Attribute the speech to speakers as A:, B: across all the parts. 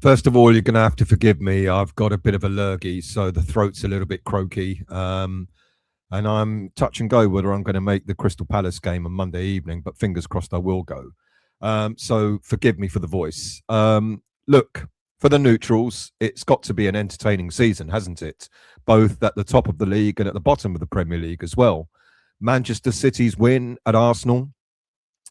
A: First of all, you're going to have to forgive me. I've got a bit of a lurgy, so the throat's a little bit croaky. And I'm touch and go whether I'm going to make the Crystal Palace game on Monday evening, but fingers crossed I will go. So forgive me for the voice. Look, for the neutrals, it's got to be an entertaining season, hasn't it? Both at the top of the league and at the bottom of the Premier League as well. Manchester City's win at Arsenal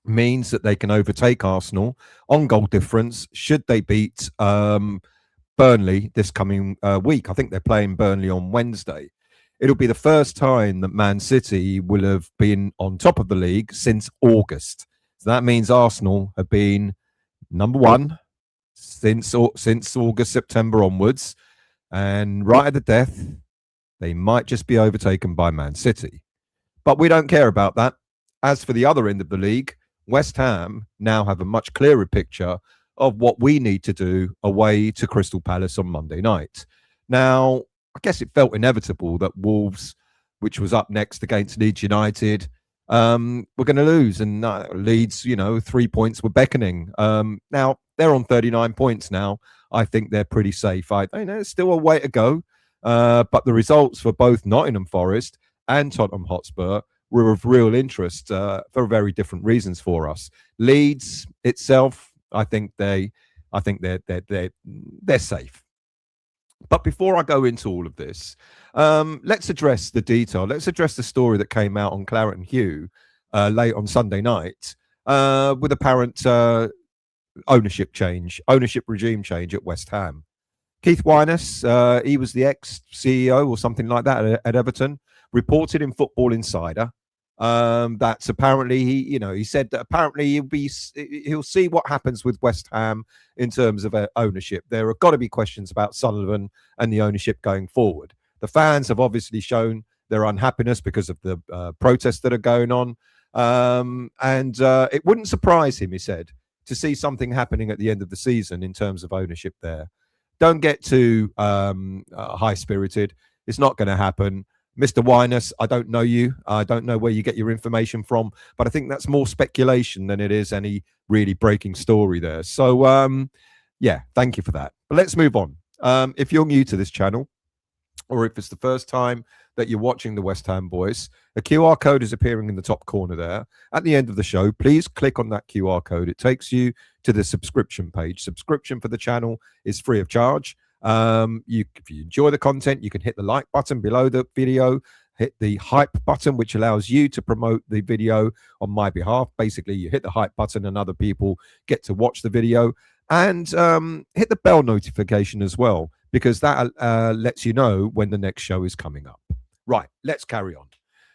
A: means that they can overtake Arsenal on goal difference should they beat Burnley this coming week. I think they're playing Burnley on Wednesday. It'll be the first time that Man City will have been on top of the league since August. So that means Arsenal have been number one since August, September onwards. And right at the death, they might just be overtaken by Man City. But we don't care about that. As for the other end of the league, West Ham now have a much clearer picture of what we need to do away to Crystal Palace on Monday night. Now, I guess it felt inevitable that Wolves, which was up next against Leeds United, were going to lose. And Leeds, 3 points were beckoning. Now, they're on 39 points now. I think they're pretty safe. There's still a way to go. But the results for both Nottingham Forest and Tottenham Hotspur were of real interest for very different reasons for us. Leeds itself, I think they're safe. But before I go into all of this, let's address the detail. Let's address the story that came out on Claret and Hugh late on Sunday night with apparent ownership regime change at West Ham. Keith Wyness, he was the ex-CEO or something like that at Everton, reported in Football Insider that's apparently he said that apparently he'll see what happens with West Ham in terms of ownership. There have got to be questions about Sullivan and the ownership going forward. The fans have obviously shown their unhappiness because of the protests that are going on, and it wouldn't surprise him, he said, to see something happening at the end of the season in terms of ownership there. Don't get too high-spirited. It's not going to happen. Mr. Wyness, I don't know you. I don't know where you get your information from, but I think that's more speculation than it is any really breaking story there. So, yeah, thank you for that. But let's move on. If you're new to this channel, or if it's the first time that you're watching the West Ham Boys, a QR code is appearing in the top corner there. At the end of the show, please click on that QR code. It takes you to the subscription page. Subscription for the channel is free of charge. If you enjoy the content, you can hit the like button below the video, hit the hype button, which allows you to promote the video on my behalf. Basically, you hit the hype button and other people get to watch the video, and hit the bell notification as well, because that lets you know when the next show is coming up. Right, let's carry on.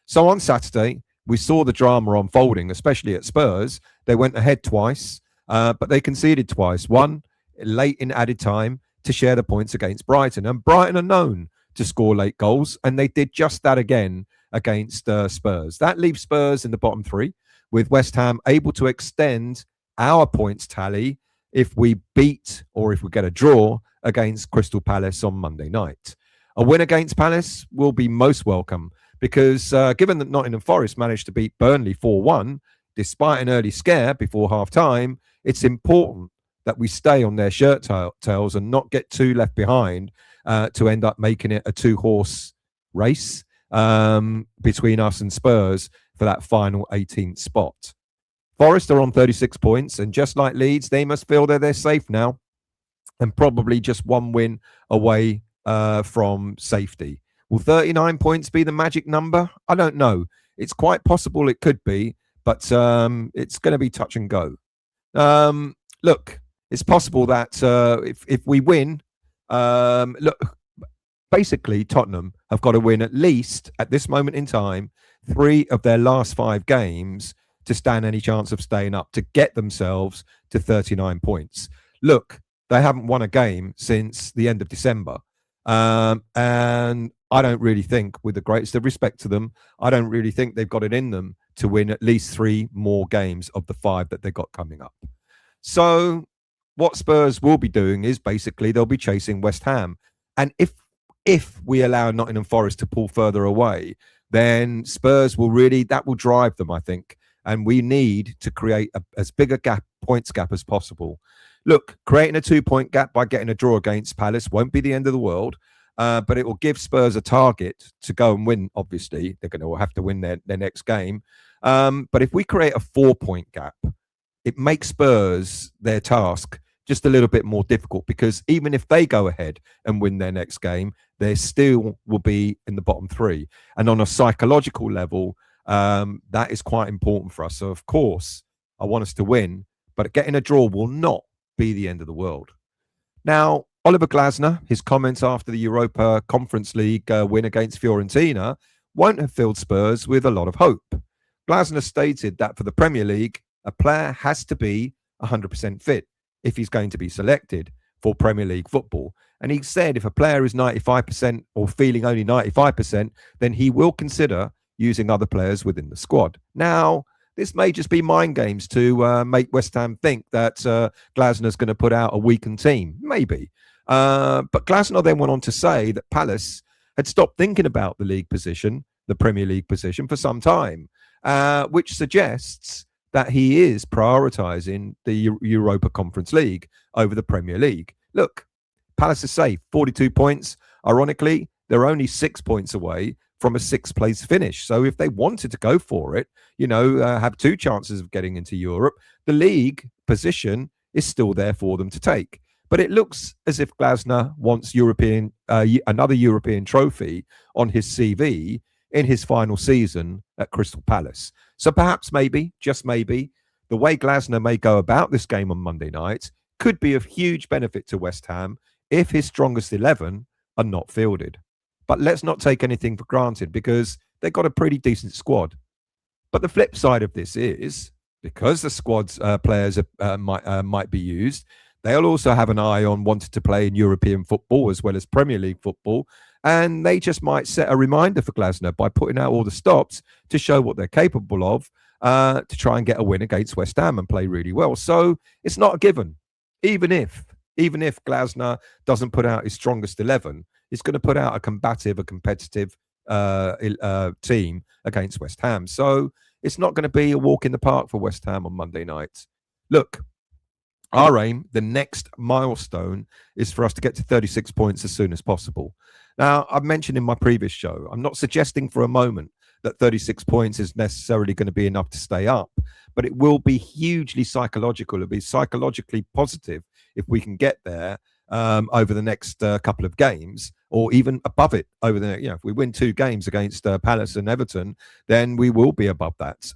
A: So on Saturday, we saw the drama unfolding, especially at Spurs. They went ahead twice, but they conceded twice. One late in added time to share the points against Brighton. And Brighton are known to score late goals, and they did just that again against Spurs. That leaves Spurs in the bottom three, with West Ham able to extend our points tally if we beat or if we get a draw against Crystal Palace on Monday night. A win against Palace will be most welcome because given that Nottingham Forest managed to beat Burnley 4-1, despite an early scare before half-time, it's important that we stay on their shirt tails and not get too left behind to end up making it a two-horse race between us and Spurs for that final 18th spot. Forest are on 36 points, and just like Leeds, they must feel that they're safe now and probably just one win away from safety. Will 39 points be the magic number? I don't know. It's quite possible it could be, but it's going to be touch and go. Look, it's possible that if we win, look, basically Tottenham have got to win at least, at this moment in time, 3 of their last 5 games to stand any chance of staying up, to get themselves to 39 points. Look, they haven't won a game since the end of December. And I don't really think, with the greatest of respect to them, I don't really think they've got it in them to win at least 3 more games of the 5 that they've got coming up. So what Spurs will be doing is basically they'll be chasing West Ham. And if we allow Nottingham Forest to pull further away, then Spurs will really, that will drive them, I think. And we need to create as big a points gap as possible. Look, creating a 2-point gap by getting a draw against Palace won't be the end of the world, but it will give Spurs a target to go and win. Obviously, they're going to have to win their next game. But if we create a 4-point gap, it makes Spurs their task just a little bit more difficult, because even if they go ahead and win their next game, they still will be in the bottom three. And on a psychological level, that is quite important for us. So, of course, I want us to win, but getting a draw will not be the end of the world. Now, Oliver Glasner, his comments after the Europa Conference League win against Fiorentina won't have filled Spurs with a lot of hope. Glasner stated that for the Premier League, a player has to be 100% fit if he's going to be selected for Premier League football. And he said if a player is 95% or feeling only 95%, then he will consider using other players within the squad. Now, this may just be mind games to make West Ham think that Glasner's going to put out a weakened team. Maybe. But Glasner then went on to say that Palace had stopped thinking about the league position, the Premier League position, for some time, which suggests that he is prioritising the Europa Conference League over the Premier League. Look, Palace is safe, 42 points. Ironically, they're only 6 points away from a sixth-place finish. So if they wanted to go for it, have two chances of getting into Europe, the league position is still there for them to take. But it looks as if Glasner wants another European trophy on his CV in his final season at Crystal Palace. So perhaps, maybe, just maybe, the way Glasner may go about this game on Monday night could be of huge benefit to West Ham if his strongest 11 are not fielded. But let's not take anything for granted, because they've got a pretty decent squad. But the flip side of this is, because the squad's players might be used, they'll also have an eye on wanting to play in European football as well as Premier League football. And they just might set a reminder for Glasner by putting out all the stops to show what they're capable of, to try and get a win against West Ham and play really well. So it's not a given. Even if Glasner doesn't put out his strongest 11, he's going to put out a competitive team against West Ham. So it's not going to be a walk in the park for West Ham on Monday night. Look, our aim, the next milestone, is for us to get to 36 points as soon as possible. Now, I've mentioned in my previous show, I'm not suggesting for a moment that 36 points is necessarily going to be enough to stay up, but it will be hugely psychological. It'll be psychologically positive if we can get there over the next couple of games, or even above it over the, if we win 2 games against Palace and Everton, then we will be above that.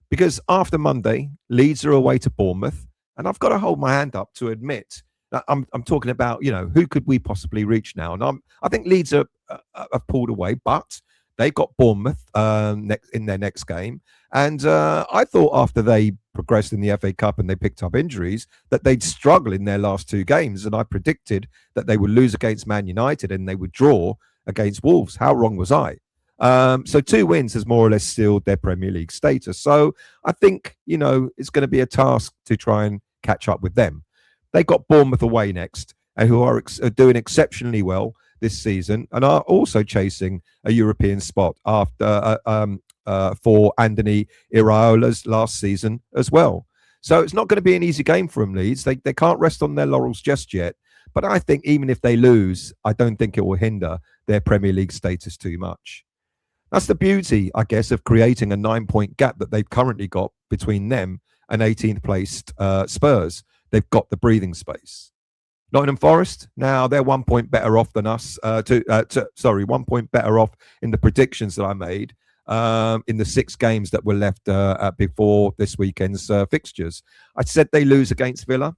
A: Because after Monday, Leeds are away to Bournemouth, and I've got to hold my hand up to admit that I'm talking about, who could we possibly reach now? And I think Leeds have pulled away, but they've got Bournemouth in their next game. And I thought after they progressed in the FA Cup and they picked up injuries, that they'd struggle in their last 2 games. And I predicted that they would lose against Man United and they would draw against Wolves. How wrong was I? So 2 wins has more or less sealed their Premier League status. So I think, it's going to be a task to try and catch up with them. They got Bournemouth away next, and who are doing exceptionally well this season and are also chasing a European spot after for Anthony Iraola's last season as well. So it's not going to be an easy game for them, Leeds. They can't rest on their laurels just yet. But I think even if they lose, I don't think it will hinder their Premier League status too much. That's the beauty, I guess, of creating a 9-point gap that they've currently got between them and 18th placed Spurs. They've got the breathing space. Nottingham Forest, now they're 1 point better off than us. 1 point better off in the predictions that I made in the 6 games that were left before this weekend's fixtures. I said they lose against Villa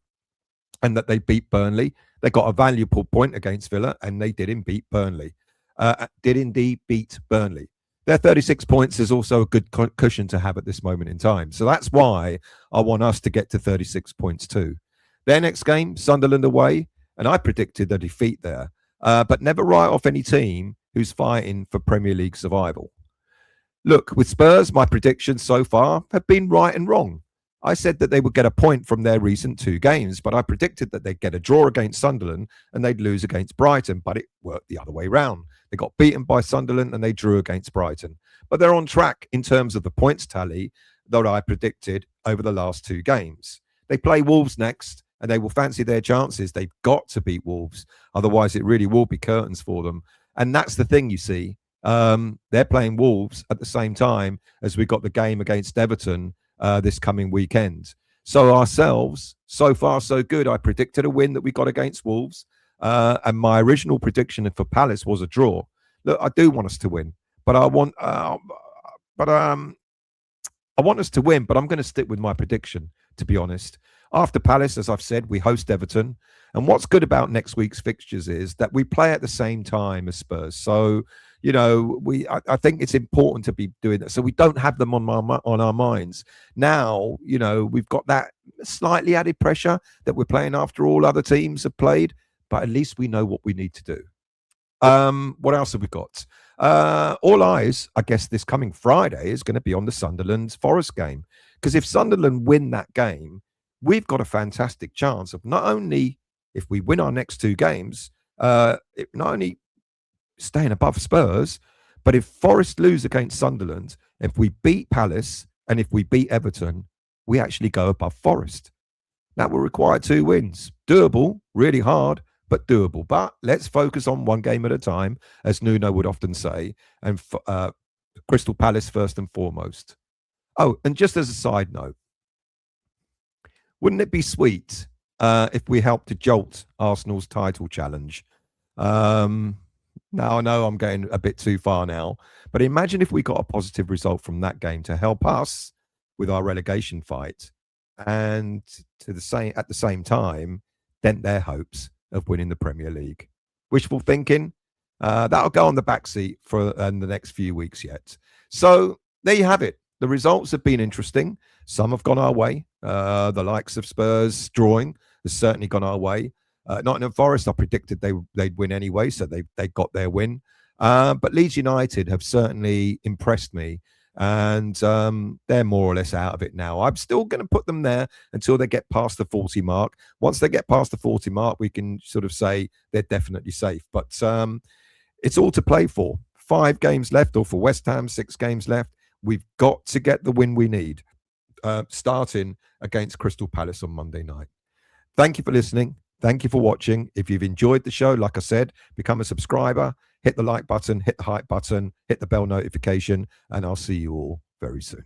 A: and that they beat Burnley. They got a valuable point against Villa, and they did indeed beat Burnley. Their 36 points is also a good cushion to have at this moment in time. So that's why I want us to get to 36 points too. Their next game, Sunderland away, and I predicted a defeat there, but never write off any team who's fighting for Premier League survival. Look, with Spurs, my predictions so far have been right and wrong. I said that they would get a point from their recent 2 games, but I predicted that they'd get a draw against Sunderland and they'd lose against Brighton, but it worked the other way round. They got beaten by Sunderland and they drew against Brighton. But they're on track in terms of the points tally that I predicted over the last 2 games. They play Wolves next, and they will fancy their chances. They've got to beat Wolves. Otherwise, it really will be curtains for them. And that's the thing, you see. They're playing Wolves at the same time as we got the game against Everton this coming weekend. So ourselves, so far so good. I predicted a win that we got against Wolves, and my original prediction for Palace was a draw. Look, I do want us to win, but I want us to win, but I'm going to stick with my prediction, to be honest. After Palace, as I've said, we host Everton. And what's good about next week's fixtures is that we play at the same time as Spurs. So, I think it's important to be doing that. So we don't have them on our minds. Now, we've got that slightly added pressure that we're playing after all other teams have played, but at least we know what we need to do. What else have we got? All eyes, I guess, this coming Friday is going to be on the Sunderland Forest game. Because if Sunderland win that game, we've got a fantastic chance of not only, if we win our next two games, not only staying above Spurs, but if Forest lose against Sunderland, if we beat Palace and if we beat Everton, we actually go above Forest. That will require 2 wins. Doable, really hard, but doable. But let's focus on one game at a time, as Nuno would often say, and Crystal Palace first and foremost. Oh, and just as a side note, wouldn't it be sweet if we helped to jolt Arsenal's title challenge? Now, I know I'm getting a bit too far now, but imagine if we got a positive result from that game to help us with our relegation fight, and at the same time dent their hopes of winning the Premier League. Wishful thinking. That'll go on the back seat for the next few weeks yet. So there you have it. The results have been interesting. Some have gone our way. The likes of Spurs drawing has certainly gone our way. Nottingham Forest, I predicted they'd win anyway, so they got their win. But Leeds United have certainly impressed me, and they're more or less out of it now. I'm still going to put them there until they get past the 40 mark. Once they get past the 40 mark, we can sort of say they're definitely safe. But it's all to play for. 5 games left, or for West Ham, 6 games left. We've got to get the win we need, starting against Crystal Palace on Monday night. Thank you for listening. Thank you for watching. If you've enjoyed the show, like I said, become a subscriber, hit the like button, hit the hype button, hit the bell notification, and I'll see you all very soon.